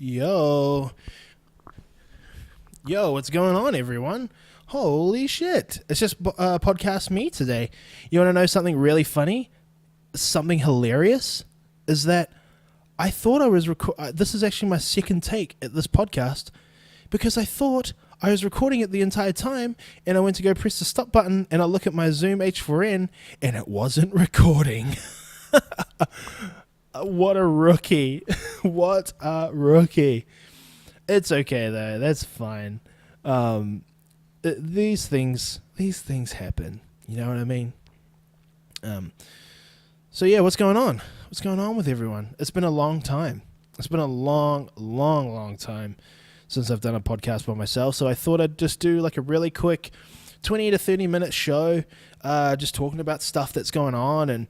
Yo, what's going on, everyone? Holy shit. It's just podcast me today. You want to know something really funny? Something hilarious? Is that I thought I was this is actually my second take at this podcast because I thought I was recording it the entire time and I went to go press the stop button and I look at my Zoom H4n and it wasn't recording. What a rookie. What a rookie. It's okay though. That's fine. These things happen. You know what I mean? So yeah, what's going on? What's going on with everyone? It's been a long time. It's been a long time since I've done a podcast by myself. So I thought I'd just do like a really quick 20 to 30 minute show, just talking about stuff that's going on and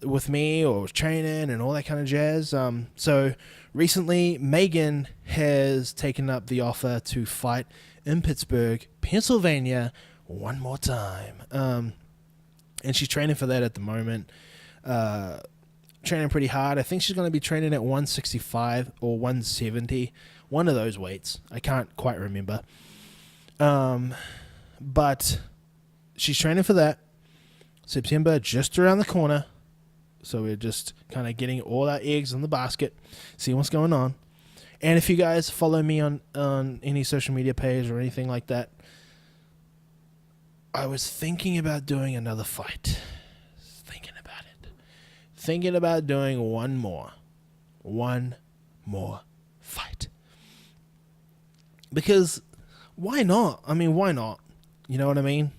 with me or with training and all that kind of jazz. So recently Megan has taken up the offer to fight in Pittsburgh, Pennsylvania one more time. And she's training for that at the moment. Training pretty hard. I think she's going to be training at 165 or 170, one of those weights. I can't quite remember. But she's training for that. September just around the corner. So we're just kind of getting all our eggs in the basket, seeing what's going on. And if you guys follow me on any social media page or anything like that, I was thinking about doing another fight. Thinking about doing one more fight. Because why not? I mean, why not? You know what I mean?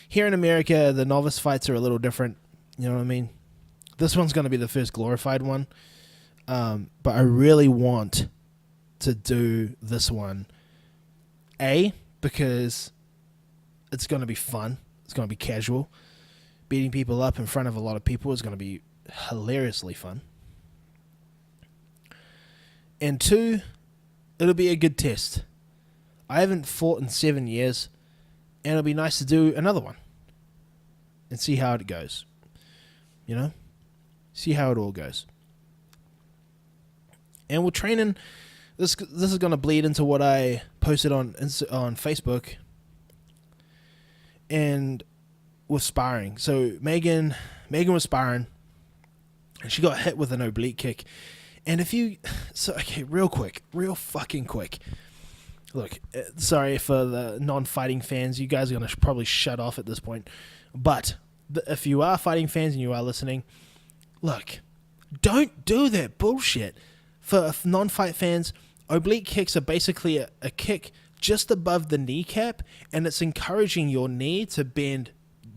Here in America, the novice fights are a little different. You know what I mean? This one's going to be the first glorified one. But I really want to do this one. Because it's going to be fun. It's going to be casual. Beating people up in front of a lot of people is going to be hilariously fun. And 2, it'll be a good test. I haven't fought in 7 years, and it'll be nice to do another one and see how it goes. You know? See how it all goes. And we're training. This is going to bleed into what I posted on Facebook. And with sparring. So Megan was sparring and she got hit with an oblique kick. And real fucking quick. Look, sorry for the non-fighting fans. You guys are going to probably shut off at this point. But if you are fighting fans and you are listening, look, don't do that bullshit. For non-fight fans, oblique kicks are basically a kick just above the kneecap, and it's encouraging your knee to bend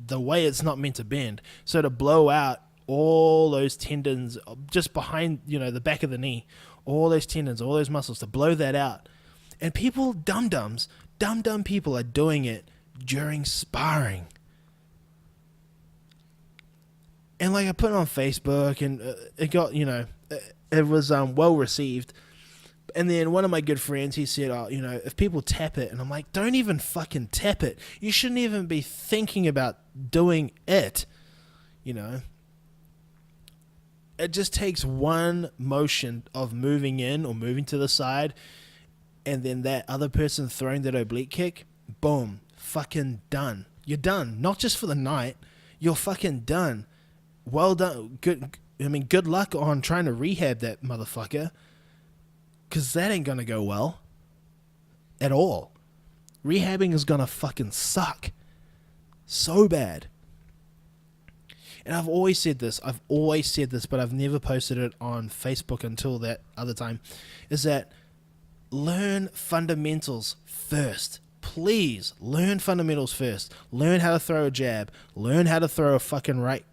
the way it's not meant to bend. So to blow out all those tendons just behind, the back of the knee, all those tendons, all those muscles, to blow that out. And people, dumb people are doing it during sparring. And like I put it on Facebook and it got, it was well received. And then one of my good friends, he said, if people tap it, and I'm like, don't even fucking tap it. You shouldn't even be thinking about doing it. It just takes one motion of moving in or moving to the side, and then that other person throwing that oblique kick, boom, fucking done. You're done. Not just for the night. You're fucking done. Well done. Good luck on trying to rehab that motherfucker. Because that ain't going to go well. At all. Rehabbing is going to fucking suck. So bad. And I've always said this, but I've never posted it on Facebook until that other time. Is that learn fundamentals first. Please, learn fundamentals first. Learn how to throw a jab. Learn how to throw a fucking right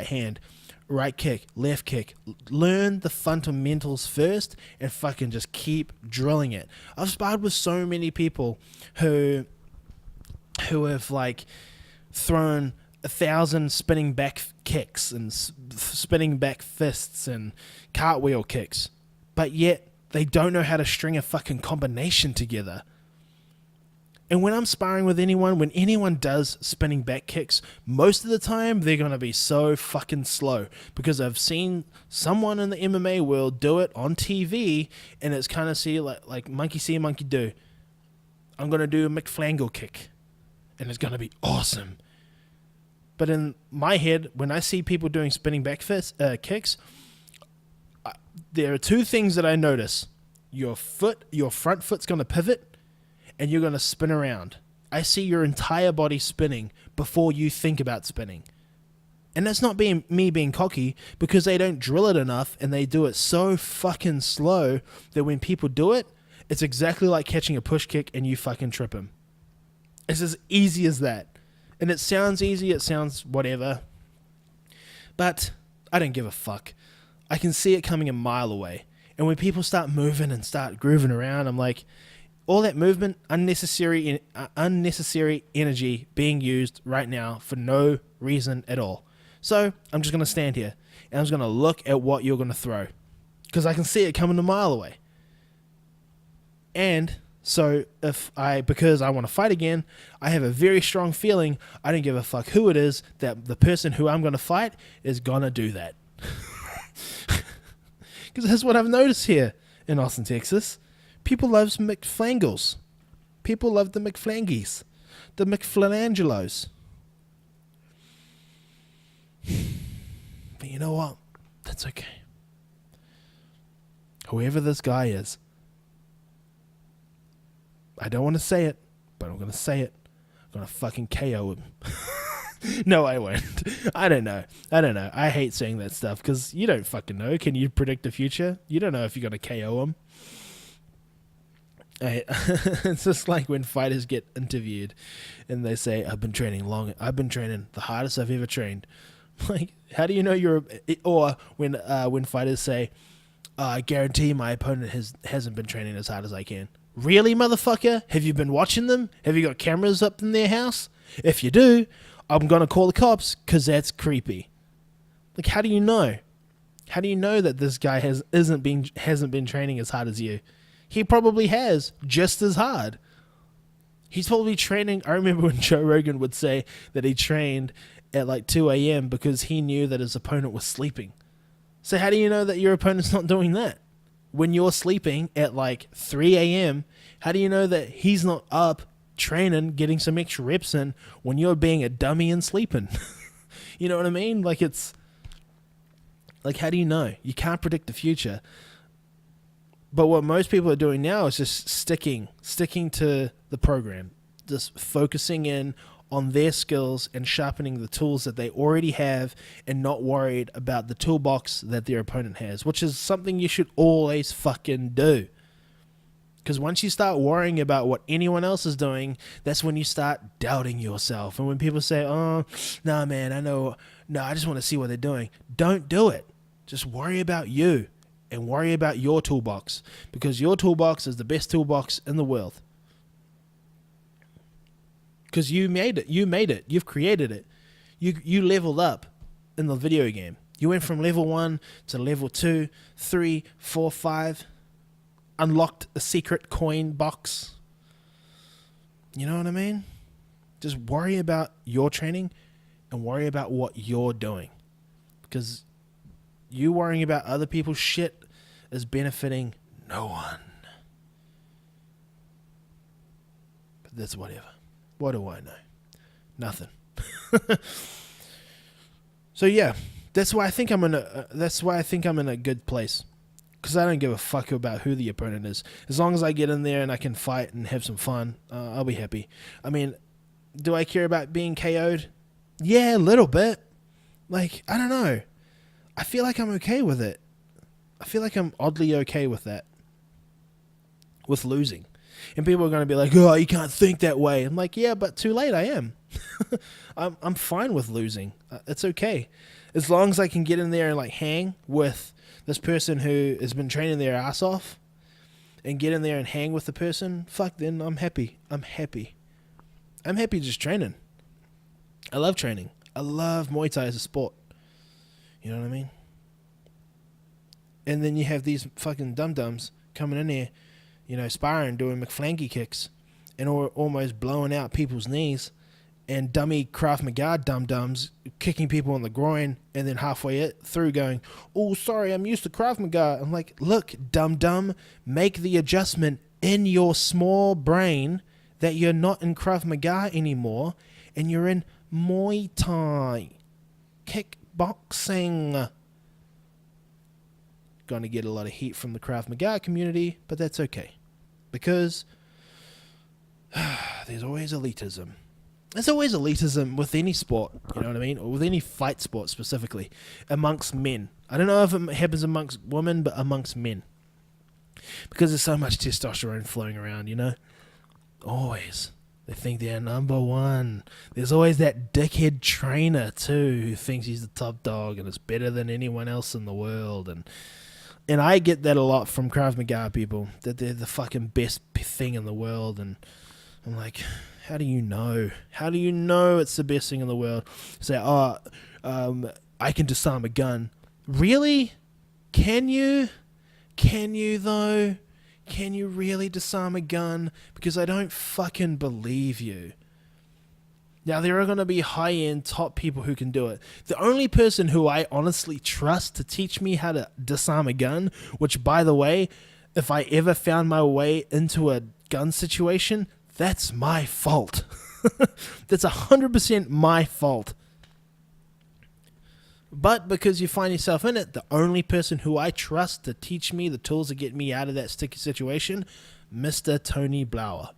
hand. Right kick, left kick. Learn the fundamentals first and fucking just keep drilling it. I've sparred with so many people who have like thrown 1,000 spinning back kicks and spinning back fists and cartwheel kicks, but yet they don't know how to string a fucking combination together. And when I'm sparring with anyone, when anyone does spinning back kicks, most of the time they're going to be so fucking slow, because I've seen someone in the MMA world do it on TV, and it's kind of like monkey see, monkey do. I'm going to do a McFlangle kick, and it's going to be awesome. But in my head, when I see people doing spinning back kicks, there are two things that I notice. Your front foot's going to pivot, and you're going to spin around. I see your entire body spinning before you think about spinning. And that's not me being cocky, because they don't drill it enough, and they do it so fucking slow that when people do it, it's exactly like catching a push kick and you fucking trip him. It's as easy as that. And it sounds easy, it sounds whatever. But I don't give a fuck. I can see it coming a mile away. And when people start moving and start grooving around, I'm like, all that movement, unnecessary energy being used right now for no reason at all. So I'm just going to stand here, and I'm just going to look at what you're going to throw, because I can see it coming a mile away. And so because I want to fight again, I have a very strong feeling I don't give a fuck who it is, that the person who I'm going to fight is going to do that. Because that's what I've noticed here in Austin, Texas. People love McFlangles. People love the McFlangies. The McFlanangelos. But you know what? That's okay. Whoever this guy is, I don't want to say it, but I'm going to say it. I'm going to fucking KO him. No, I won't. I don't know. I hate saying that stuff, because you don't fucking know. Can you predict the future? You don't know if you're going to KO him. It's just like when fighters get interviewed and they say, I've been training the hardest I've ever trained. Like, how do you know or when fighters say, I guarantee my opponent hasn't been training as hard as I can. Really, motherfucker? Have you been watching them? Have you got cameras up in their house? If you do, I'm going to call the cops, because that's creepy. Like, how do you know? How do you know that this guy hasn't been training as hard as you? He probably has, just as hard. He's probably training. I remember when Joe Rogan would say that he trained at like 2 a.m. because he knew that his opponent was sleeping. So how do you know that your opponent's not doing that? When you're sleeping at like 3 a.m., how do you know that he's not up training, getting some extra reps in, when you're being a dummy and sleeping? You know what I mean? Like, it's like, how do you know? You can't predict the future. But what most people are doing now is just sticking to the program, just focusing in on their skills and sharpening the tools that they already have, and not worried about the toolbox that their opponent has, which is something you should always fucking do. Because once you start worrying about what anyone else is doing, that's when you start doubting yourself. And when people say, oh, nah, man, I just want to see what they're doing. Don't do it. Just worry about you, and worry about your toolbox, because your toolbox is the best toolbox in the world. Because you made it. You've created it. You leveled up in the video game. You went from level 1 to level 2, 3, 4, 5. Unlocked a secret coin box. You know what I mean? Just worry about your training, and worry about what you're doing. Because you worrying about other people's shit is benefiting no one. But that's whatever. What do I know? Nothing. So yeah, that's why I think I'm in a good place, because I don't give a fuck about who the opponent is. As long as I get in there and I can fight and have some fun, I'll be happy. I mean, do I care about being KO'd? Yeah, a little bit. Like, I don't know. I feel like I'm okay with it. I feel like I'm oddly okay with that. With losing. And people are going to be like, oh, you can't think that way. I'm like, yeah, but too late, I am. I'm fine with losing. It's okay. As long as I can get in there and like hang with this person who has been training their ass off, and get in there and hang with the person, fuck, then I'm happy. I'm happy just training. I love training. I love Muay Thai as a sport. You know what I mean? And then you have these fucking dum-dums coming in here, you know, sparring, doing McFlanky kicks, and almost blowing out people's knees, and dummy Krav Maga dum-dums kicking people in the groin, and then halfway through going, oh, sorry, I'm used to Krav Maga. I'm like, look, dum-dum, make the adjustment in your small brain that you're not in Krav Maga anymore, and you're in Muay Thai, kickboxing. Gonna get a lot of heat from the Krav Maga community, but that's okay, because there's always elitism. There's always elitism with any sport, you know what I mean? Or with any fight sport specifically, amongst men. I don't know if it happens amongst women, but amongst men. Because there's so much testosterone flowing around, you know? Always. They think they're number one. There's always that dickhead trainer, too, who thinks he's the top dog and is better than anyone else in the world. And I get that a lot from Krav Maga people, that they're the fucking best thing in the world. And I'm like, how do you know? How do you know it's the best thing in the world? Say, I can disarm a gun. Really? Can you? Can you, though? Can you really disarm a gun? Because I don't fucking believe you. Now, there are going to be high-end top people who can do it. The only person who I honestly trust to teach me how to disarm a gun, which, by the way, if I ever found my way into a gun situation, that's my fault. That's 100% my fault. But because you find yourself in it, the only person who I trust to teach me the tools to get me out of that sticky situation, Mr. Tony Blauer.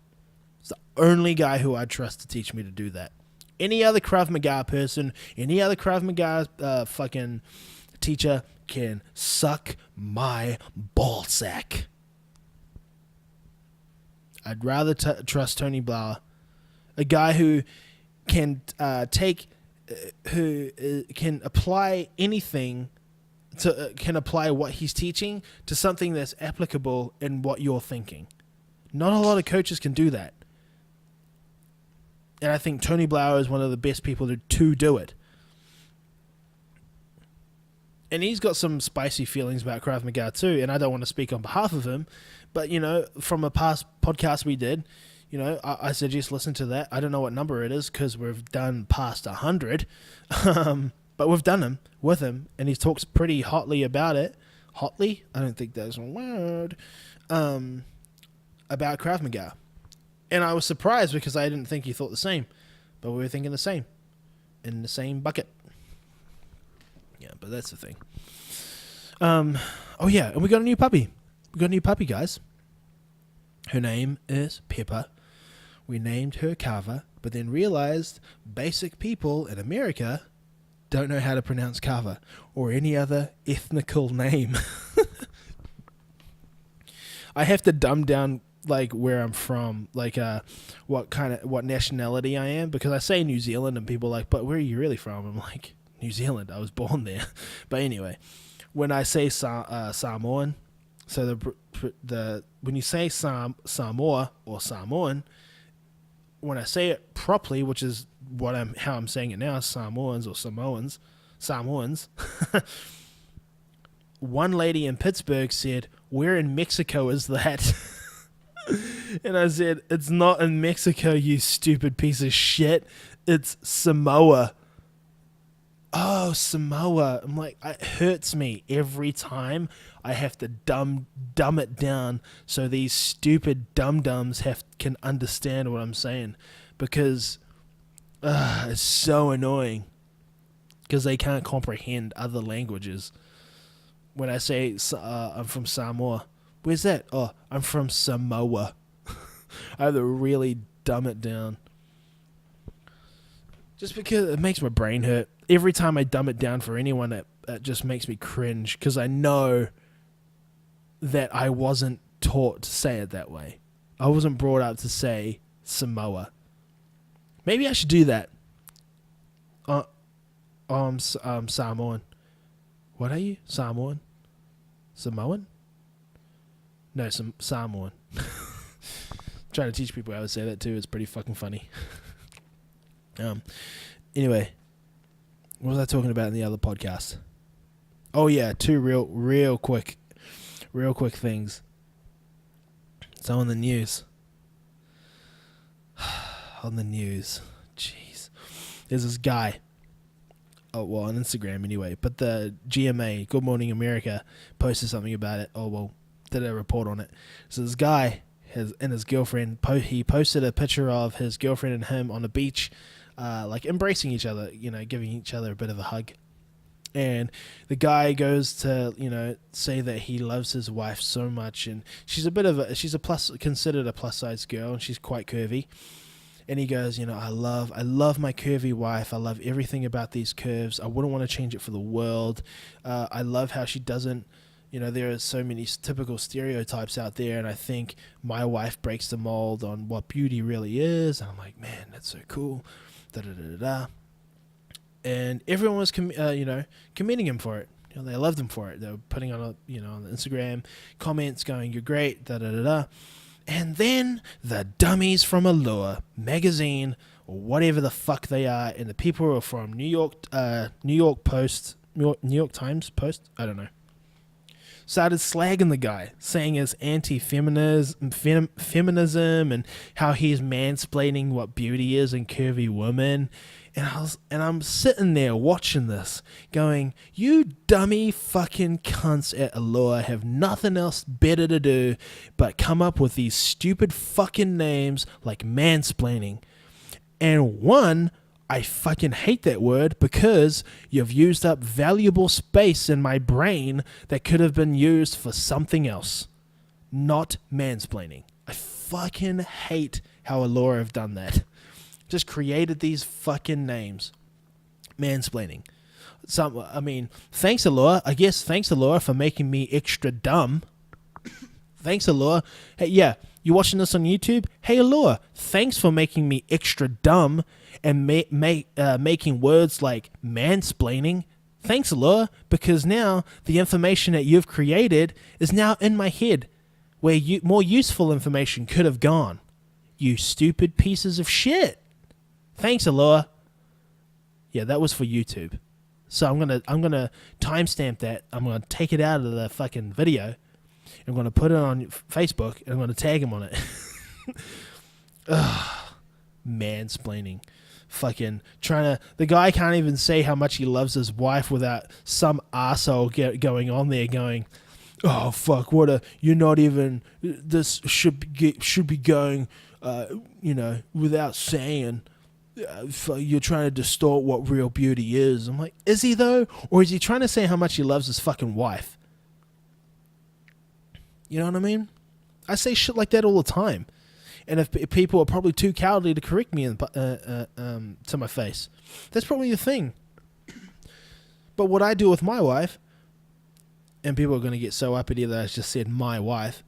It's the only guy who I trust to teach me to do that. Any other Krav Maga person, any other Krav Maga fucking teacher can suck my ballsack. I'd rather trust Tony Blauer, a guy who can can apply anything can apply what he's teaching to something that's applicable in what you're thinking. Not a lot of coaches can do that. And I think Tony Blauer is one of the best people to do it. And he's got some spicy feelings about Krav Maga too, and I don't want to speak on behalf of him, but, you know, from a past podcast we did, you know, I suggest listen to that. I don't know what number it is because we've done past 100, but we've done them with him, and he talks pretty hotly about it. Hotly? I don't think that's a word. About Krav Maga. And I was surprised because I didn't think he thought the same, but we were thinking the same, in the same bucket. Yeah, but that's the thing. Oh yeah, and we got a new puppy. We got a new puppy, guys. Her name is Pepper. We named her Kava, but then realized basic people in America don't know how to pronounce Kava or any other ethnical name. I have to dumb down like where I'm from, like what nationality I am, because I say New Zealand and people are like, but where are you really from? I'm like, New Zealand. I was born there. But anyway, when I say Samoan, so the when you say Samoa or Samoan, when I say it properly, which is how I'm saying it now, Samoans or Samoans. One lady in Pittsburgh said, "Where in Mexico is that?" And I said, "It's not in Mexico, you stupid piece of shit. It's Samoa." Oh, Samoa. I'm like, it hurts me every time I have to dumb it down so these stupid dum-dums can understand what I'm saying, because it's so annoying because they can't comprehend other languages. When I say I'm from Samoa, where's that? Oh, I'm from Samoa. I have to really dumb it down. Just because it makes my brain hurt. Every time I dumb it down for anyone, it just makes me cringe, because I know that I wasn't taught to say it that way. I wasn't brought up to say Samoa. Maybe I should do that. I'm Samoan. What are you? Samoan? Samoan? No, Samoan. Trying to teach people how to say that too. It's pretty fucking funny. Anyway, what was I talking about in the other podcast? Oh yeah, two real quick things. So in the news, on the news. Jeez. There's this guy. Oh, well, on Instagram anyway. But the GMA, Good Morning America, posted something about it. Oh, well, did a report on it. So this guy and his girlfriend, he posted a picture of his girlfriend and him on the beach, like embracing each other, giving each other a bit of a hug. And the guy goes to, say that he loves his wife so much, and she's considered a plus size girl, and she's quite curvy. And he goes, I love my curvy wife. I love everything about these curves. I wouldn't want to change it for the world. I love how she doesn't, there are so many typical stereotypes out there, and I think my wife breaks the mold on what beauty really is. And I'm like, man, that's so cool. Da da da da. And everyone was, commending him for it. They loved him for it. They were putting on, on the Instagram comments going, "You're great." Da da da da. And then the dummies from Allure magazine, or whatever the fuck they are, and the people who are from New York Times Post, I don't know, started slagging the guy, saying it's anti-feminism, feminism, and how he's mansplaining what beauty is in curvy women. And I'm sitting there watching this, going, you dummy fucking cunts at Allure have nothing else better to do but come up with these stupid fucking names like mansplaining. And one, I fucking hate that word because you've used up valuable space in my brain that could have been used for something else, not mansplaining. I fucking hate how Allure have done that. Just created these fucking names. Mansplaining. Thanks Allure. I guess thanks Allure for making me extra dumb. Thanks Allure. Hey, yeah, you watching this on YouTube? Hey Allure, thanks for making me extra dumb and making words like mansplaining. Thanks Allure, because now the information that you've created is now in my head, where more useful information could have gone. You stupid pieces of shit. Thanks, Allure. Yeah, that was for YouTube. So I'm gonna timestamp that. I'm gonna take it out of the fucking video. I'm gonna put it on Facebook, and I'm gonna tag him on it. Ugh, mansplaining. Fucking the guy can't even say how much he loves his wife without some arsehole going on there going, oh fuck, you're not even, this should be going, without saying, you're trying to distort what real beauty is. I'm like, is he though? Or is he trying to say how much he loves his fucking wife? You know what I mean? I say shit like that all the time. And if people are probably too cowardly to correct me to my face, that's probably the thing. But what I do with my wife, and people are going to get so uppity that I just said my wife,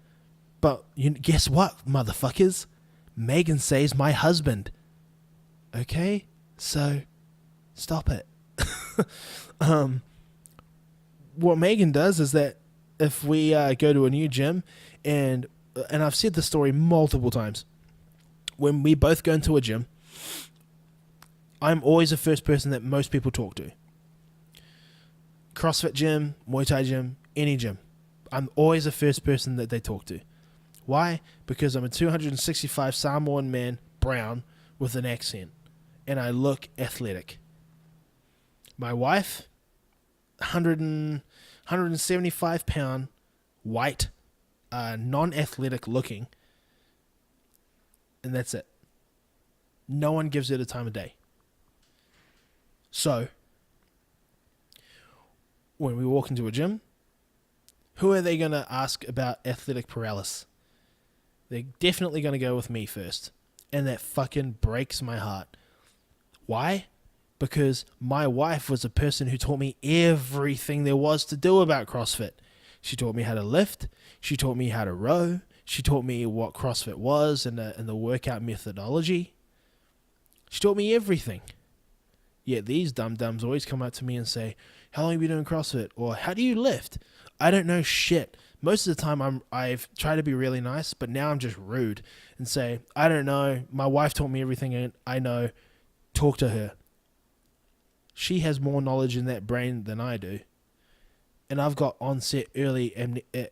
but guess what, motherfuckers? Megan says my husband. Okay? So, stop it. What Megan does is that if we go to a new gym, and I've said this story multiple times, when we both go into a gym, I'm always the first person that most people talk to. CrossFit gym, Muay Thai gym, any gym. I'm always the first person that they talk to. Why? Because I'm a 265 Samoan man, brown, with an accent. And I look athletic. My wife, 175 pound, white, non-athletic looking. And that's it. No one gives it a time of day. So, when we walk into a gym, who are they going to ask about athletic paralysis? They're definitely going to go with me first. And that fucking breaks my heart. Why? Because my wife was a person who taught me everything there was to do about CrossFit. She taught me how to lift. She taught me how to row. She taught me what CrossFit was and the workout methodology. She taught me everything. Yet these dum-dums always come up to me and say, how long have you been doing CrossFit? Or how do you lift? I don't know shit. Most of the time I've tried to be really nice, but now I'm just rude and say, I don't know. My wife taught me everything I know. Talk to her. She has more knowledge in that brain than I do. And I've got onset early this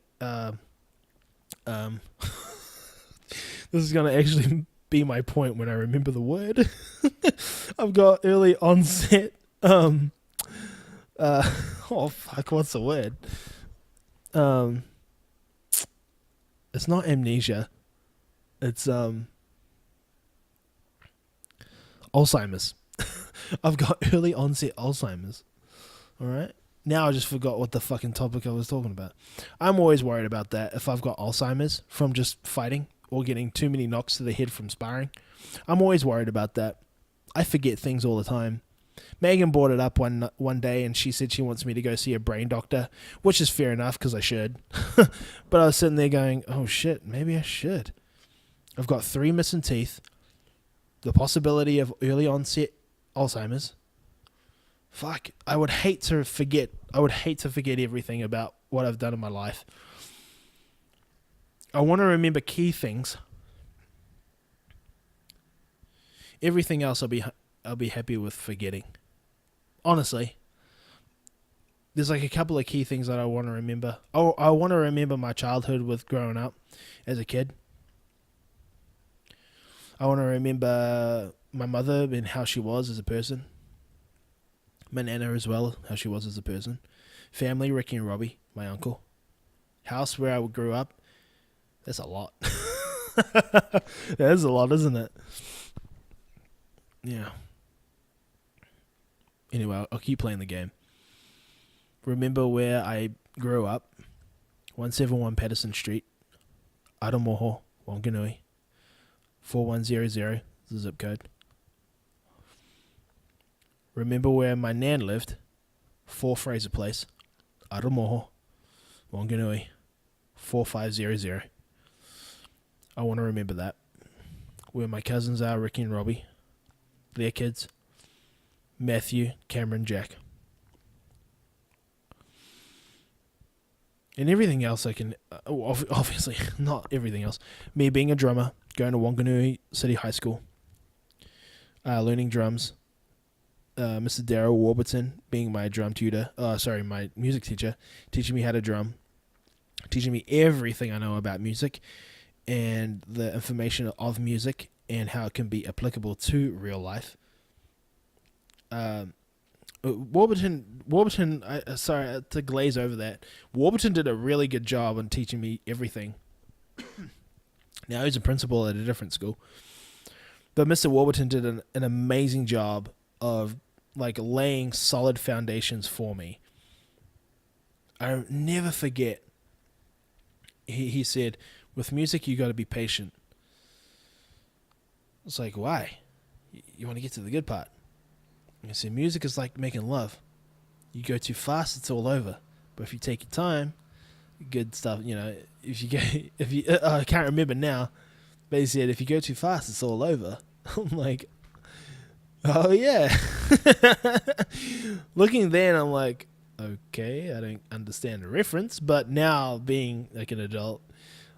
is going to actually be my point when I remember the word. I've got early onset. Oh fuck, what's the word? It's not amnesia. It's Alzheimer's. I've got early onset Alzheimer's. All right. Now I just forgot what the fucking topic I was talking about. I'm always worried about that if I've got Alzheimer's from just fighting or getting too many knocks to the head from sparring. I'm always worried about that. I forget things all the time. Megan brought it up one day and she said she wants me to go see a brain doctor, which is fair enough because I should. But I was sitting there going, oh shit, maybe I should. I've got 3 missing teeth, the possibility of early onset Alzheimer's. Fuck, I would hate to forget everything about what I've done in my life. I want to remember key things. Everything else I'll be happy with forgetting. Honestly. There's like a couple of key things that I want to remember. Oh, I want to remember my childhood with growing up as a kid. I want to remember my mother and how she was as a person. My nana as well, how she was as a person. Family, Ricky and Robbie, my uncle. House where I grew up. That's a lot. That is a lot, isn't it? Yeah. Anyway, I'll keep playing the game. Remember where I grew up. 171 Patterson Street. Aramoho, Wanganui. 4100 is the zip code. Remember where my nan lived. 4 Fraser Place. Aramoho, Wanganui. 4500. I want to remember that. Where my cousins are, Ricky and Robbie. Their kids. Matthew, Cameron, Jack. And everything else I can... obviously, not everything else. Me being a drummer. Going to Wanganui City High School. Learning drums. Mr. Darryl Warburton being my drum tutor. My music teacher. Teaching me how to drum. Teaching me everything I know about music. And the information of music. And how it can be applicable to real life. Warburton, sorry to glaze over that. Warburton did a really good job on teaching me everything. Now he's a principal at a different school. But Mr. Warburton did an amazing job of like laying solid foundations for me. I'll never forget. He said, with music, you got to be patient. It's like, why? You want to get to the good part. I said, music is like making love. You go too fast, it's all over. But if you take your time, good stuff, I can't remember now, but he said, if you go too fast, it's all over. I'm like, oh yeah. Looking then, I'm like, okay, I don't understand the reference, but now being like an adult,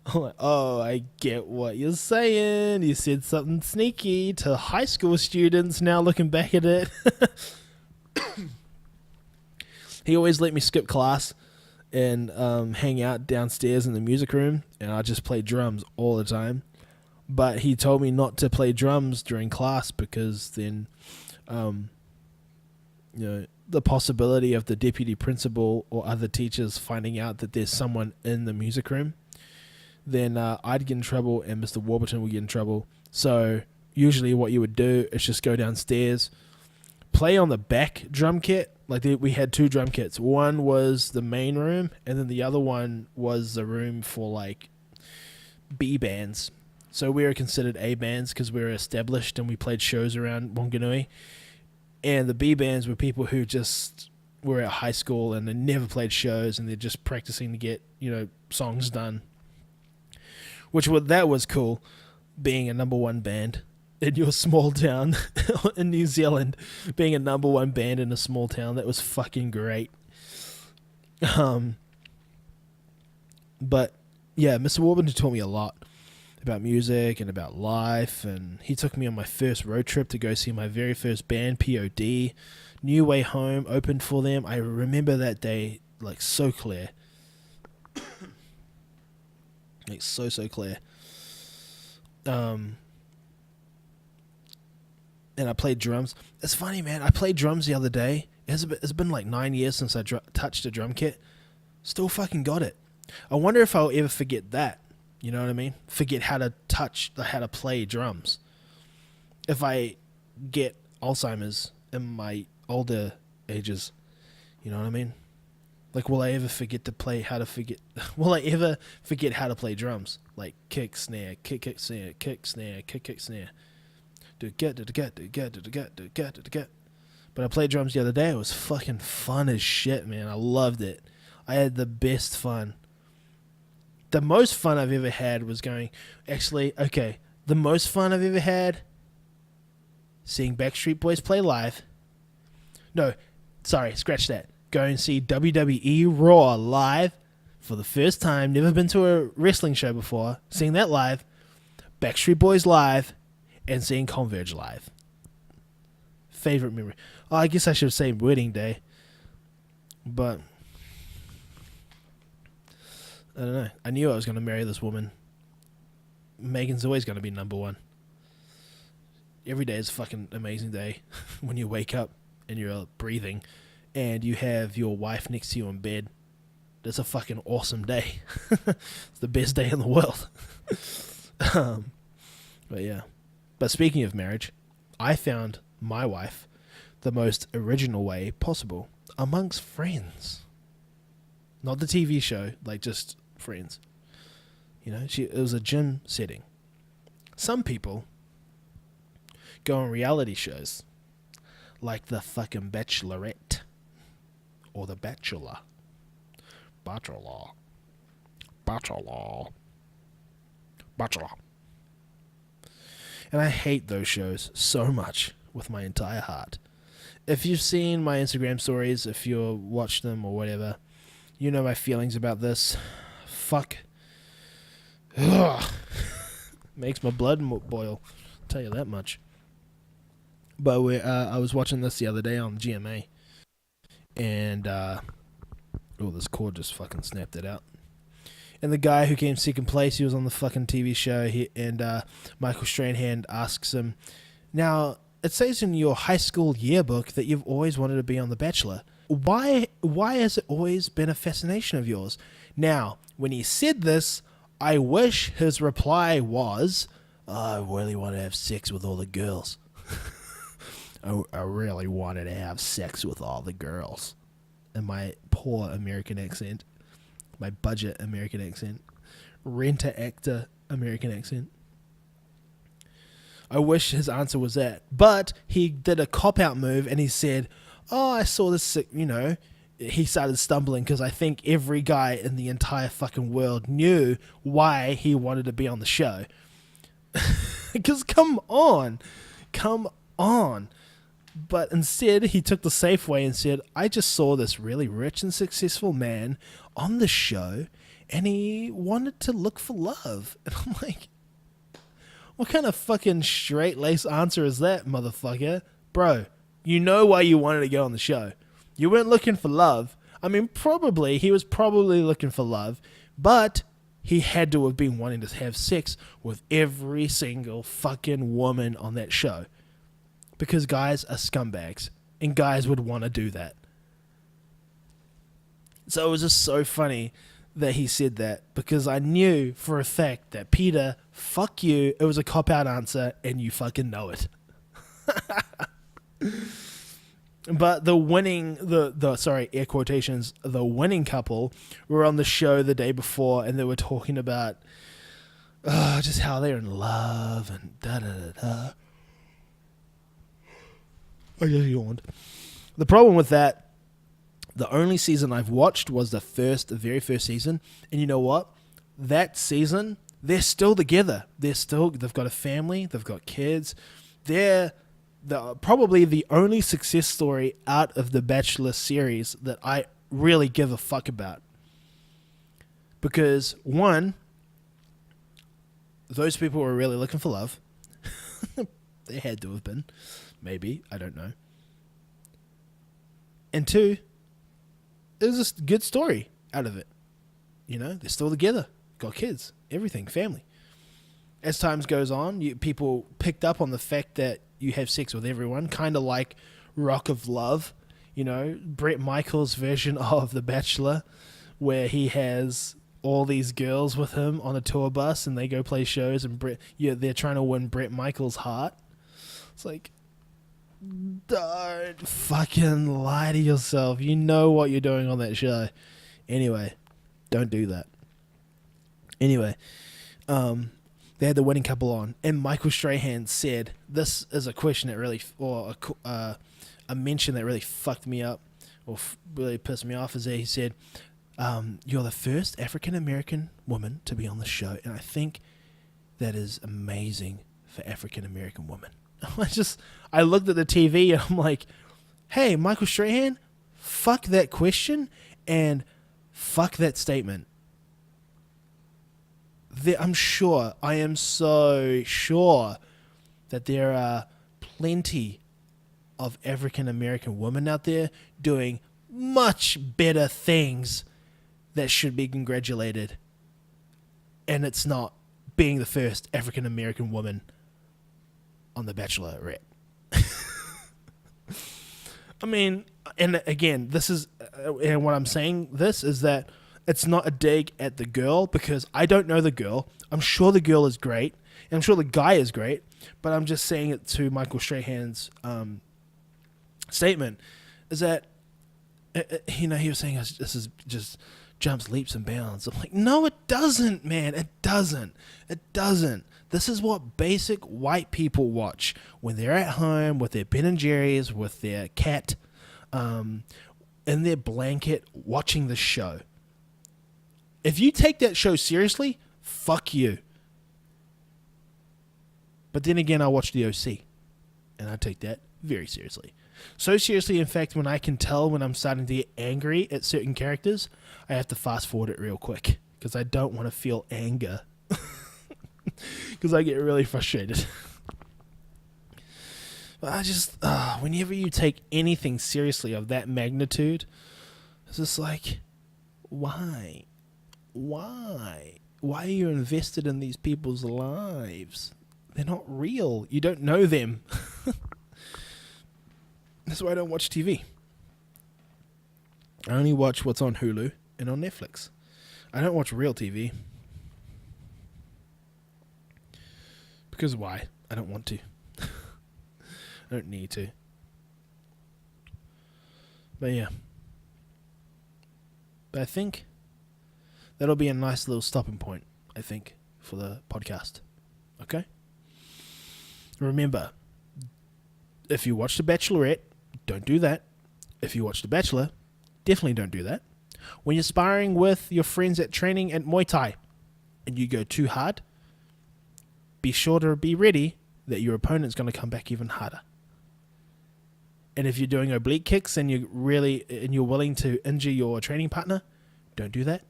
I'm like, oh, I get what you're saying. You said something sneaky to high school students now looking back at it. He always let me skip class and hang out downstairs in the music room, and I just play drums all the time. But he told me not to play drums during class because then, the possibility of the deputy principal or other teachers finding out that there's someone in the music room, then I'd get in trouble and Mr. Warburton would get in trouble. So usually what you would do is just go downstairs, play on the back drum kit. Like we had 2 drum kits. One was the main room, and then the other one was the room for like B bands. So we were considered A bands because we were established and we played shows around Wanganui. And the B bands were people who just were at high school and they never played shows and they're just practicing to get, songs done. That was cool, being a number 1 band in your small town in New Zealand. Being a number 1 band in a small town, that was fucking great. But yeah, Mr. Warburton taught me a lot about music and about life, and he took me on my first road trip to go see my very first band, POD. New Way Home opened for them. I remember that day like so clear. Like so clear. and I played drums. It's funny, man. I played drums the other day. It's been like 9 years since I touched a drum kit. Still fucking got it. I wonder if I'll ever forget that. You know what I mean? Forget how to play drums. If I get Alzheimer's in my older ages, you know what I mean? Like, will I ever forget will I ever forget how to play drums? Like kick, snare, kick, snare, kick, snare, kick, snare. Do get. But I played drums the other day. It was fucking fun as shit, man. I loved it. I had the best fun. The most fun I've ever had was the most fun I've ever had seeing Backstreet Boys play live. No, sorry, scratch that. Go and see WWE Raw live for the first time. Never been to a wrestling show before. Seeing that live. Backstreet Boys live. And seeing Converge live. Favorite memory. Oh, I guess I should say wedding day. But I don't know. I knew I was going to marry this woman. Megan's always going to be number one. Every day is a fucking amazing day when you wake up and you're breathing and you have your wife next to you in bed. That's a fucking awesome day. It's the best day in the world. But yeah. But speaking of marriage, I found my wife the most original way possible amongst friends. Not the TV show, like just friends. You know, it was a gym setting. Some people go on reality shows like the fucking Bachelorette or the Bachelor. Bachelor. And I hate those shows so much with my entire heart. If you've seen my Instagram stories, if you watch them or whatever, you know my feelings about this. Fuck. Ugh. Makes my blood boil. I'll tell you that much. But I was watching this the other day on GMA. And, this cord just fucking snapped it out. And the guy who came second place, he was on the fucking TV show, and Michael Strahan asks him, now, it says in your high school yearbook that you've always wanted to be on The Bachelor. Why has it always been a fascination of yours? Now, when he said this, I wish his reply was, I really want to have sex with all the girls. I really wanted to have sex with all the girls. In my poor American accent. My budget American accent. Rent-a-actor American accent. I wish his answer was that. But he did a cop-out move and he said, I saw this, he started stumbling because I think every guy in the entire fucking world knew why he wanted to be on the show. Because come on. But instead, he took the safe way and said, I just saw this really rich and successful man on the show, and he wanted to look for love. And I'm like, what kind of fucking straight-laced answer is that, motherfucker? Bro, you know why you wanted to go on the show. You weren't looking for love. I mean, he was probably looking for love, but he had to have been wanting to have sex with every single fucking woman on that show. Because guys are scumbags, and guys would want to do that. So it was just so funny that he said that, because I knew for a fact that Peter, fuck you, it was a cop-out answer, and you fucking know it. But the winning, air quotations, the winning couple were on the show the day before, and they were talking about just how they're in love, and da-da-da-da. I just yawned. The problem with that, the only season I've watched was the very first season. And you know what? That season, they're still together. They've got a family. They've got kids. They're probably the only success story out of the Bachelor series that I really give a fuck about. Because, one, those people were really looking for love. They had to have been. Maybe. I don't know. And two, it was a good story out of it. They're still together. Got kids. Everything. Family. As time goes on, people picked up on the fact that you have sex with everyone, kind of like Rock of Love, you know, Bret Michaels' version of The Bachelor, where he has all these girls with him on a tour bus and they go play shows and they're trying to win Bret Michaels' heart. It's like, don't fucking lie to yourself. You know what you're doing on that show. Anyway, don't do that. Anyway, they had the wedding couple on, and Michael Strahan said, this is a question that really, or a mention that really fucked me up, or really pissed me off, is that he said, you're the first African-American woman to be on the show, and I think that is amazing for African-American women. I looked at the TV, and I'm like, hey, Michael Strahan, fuck that question, and fuck that statement. I am so sure that there are plenty of African American women out there doing much better things that should be congratulated. And it's not being the first African American woman on The Bachelorette. I mean, and again, this is, and what I'm saying this is that it's not a dig at the girl, because I don't know the girl. I'm sure the girl is great, and I'm sure the guy is great, but I'm just saying it to Michael Strahan's statement, is that, he was saying this is just jumps, leaps, and bounds. I'm like, no, it doesn't, man. It doesn't. It doesn't. This is what basic white people watch when they're at home with their Ben & Jerry's, with their cat, in their blanket, watching the show. If you take that show seriously, fuck you. But then again, I watch the OC, and I take that very seriously. So seriously, in fact, when I can tell when I'm starting to get angry at certain characters, I have to fast forward it real quick, because I don't want to feel anger. Because I get really frustrated. But I just, whenever you take anything seriously of that magnitude, it's just like, why? Why are you invested in these people's lives? They're not real. You don't know them. That's why I don't watch TV. I only watch what's on Hulu and on Netflix. I don't watch real TV. Because why? I don't want to. I don't need to. But yeah. But I think that'll be a nice little stopping point, I think, for the podcast. Okay? Remember, if you watch The Bachelorette, don't do that. If you watch The Bachelor, definitely don't do that. When you're sparring with your friends at training at Muay Thai and you go too hard, be sure to be ready that your opponent's going to come back even harder. And if you're doing oblique kicks and you're willing to injure your training partner, don't do that.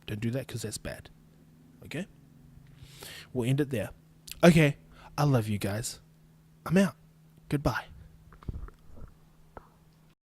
Don't do that, because that's bad. Okay? We'll end it there. Okay. I love you guys. I'm out. Goodbye.